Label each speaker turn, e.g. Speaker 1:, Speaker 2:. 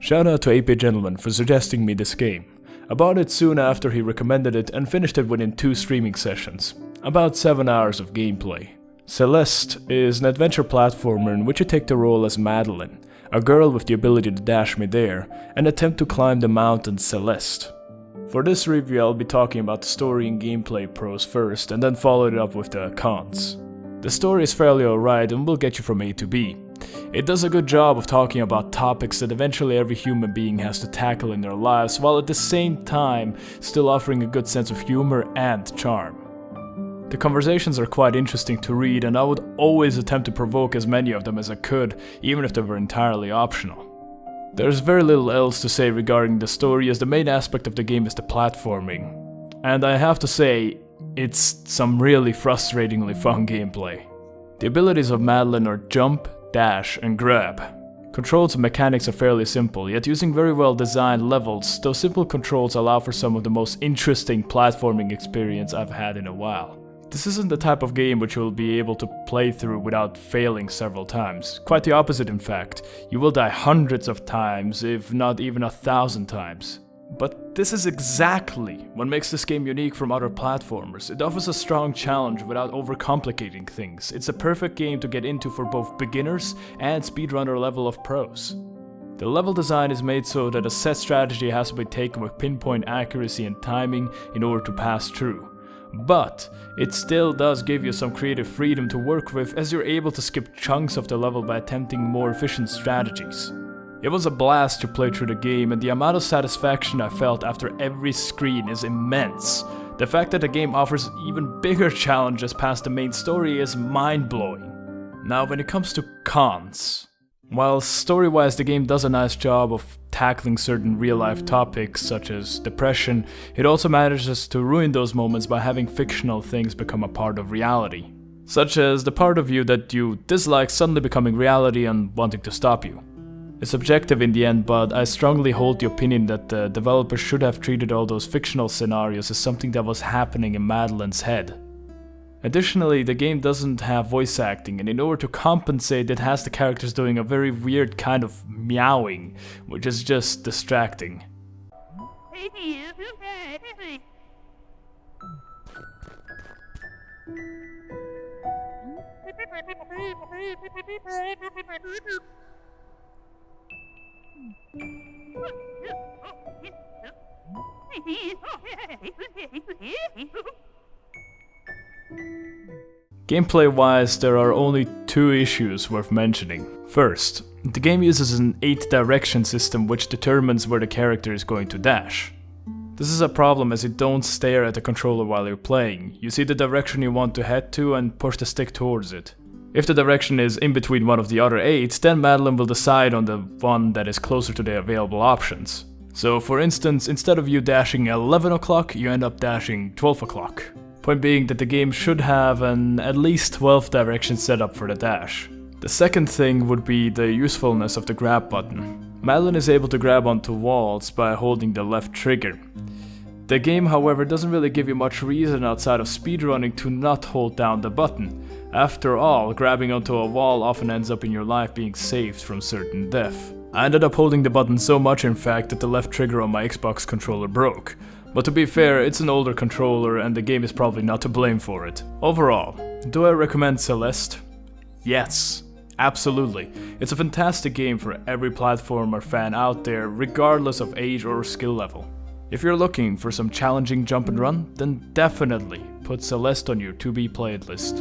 Speaker 1: Shout out to 8-Bit Gentleman for suggesting me this game. I bought it soon after he recommended it and finished it within 2 streaming sessions. About 7 hours of gameplay. Celeste is an adventure platformer in which you take the role as Madeline, a girl with the ability to dash midair, and attempt to climb the mountain Celeste. For this review I'll be talking about the story and gameplay pros first, and then follow it up with the cons. The story is fairly alright and will get you from A to B. It does a good job of talking about topics that eventually every human being has to tackle in their lives, while at the same time still offering a good sense of humor and charm. The conversations are quite interesting to read, and I would always attempt to provoke as many of them as I could, even if they were entirely optional. There's very little else to say regarding the story, as the main aspect of the game is the platforming. And I have to say, it's some really frustratingly fun gameplay. The abilities of Madeline are jump, dash, and grab. Controls and mechanics are fairly simple, yet using very well designed levels, those simple controls allow for some of the most interesting platforming experience I've had in a while. This isn't the type of game which you will be able to play through without failing several times. Quite the opposite, in fact. You will die hundreds of times, if not even 1,000 times. But this is exactly what makes this game unique from other platformers. It offers a strong challenge without overcomplicating things. It's a perfect game to get into for both beginners and speedrunner level of pros. The level design is made so that a set strategy has to be taken with pinpoint accuracy and timing in order to pass through. But it still does give you some creative freedom to work with, as you're able to skip chunks of the level by attempting more efficient strategies. It was a blast to play through the game, and the amount of satisfaction I felt after every screen is immense. The fact that the game offers even bigger challenges past the main story is mind-blowing. Now when it comes to cons. While story-wise the game does a nice job of tackling certain real-life topics such as depression, it also manages to ruin those moments by having fictional things become a part of reality. Such as the part of you that you dislike suddenly becoming reality and wanting to stop you. It's subjective in the end, but I strongly hold the opinion that the developers should have treated all those fictional scenarios as something that was happening in Madeline's head. Additionally, the game doesn't have voice acting, and in order to compensate, it has the characters doing a very weird kind of meowing, which is just distracting. Gameplay-wise, there are only 2 issues worth mentioning. First, the game uses an 8-direction system which determines where the character is going to dash. This is a problem as you don't stare at the controller while you're playing. You see the direction you want to head to and push the stick towards it. If the direction is in between one of the other 8s, then Madeline will decide on the one that is closer to the available options. So for instance, instead of you dashing 11 o'clock, you end up dashing 12 o'clock. Point being that the game should have an at least 12 direction setup for the dash. The second thing would be the usefulness of the grab button. Madeline is able to grab onto walls by holding the left trigger. The game, however, doesn't really give you much reason outside of speedrunning to not hold down the button. After all, grabbing onto a wall often ends up in your life being saved from certain death. I ended up holding the button so much in fact that the left trigger on my Xbox controller broke. But to be fair, it's an older controller and the game is probably not to blame for it. Overall, do I recommend Celeste? Yes, absolutely. It's a fantastic game for every platformer fan out there, regardless of age or skill level. If you're looking for some challenging jump and run, then definitely put Celeste on your to-be played list.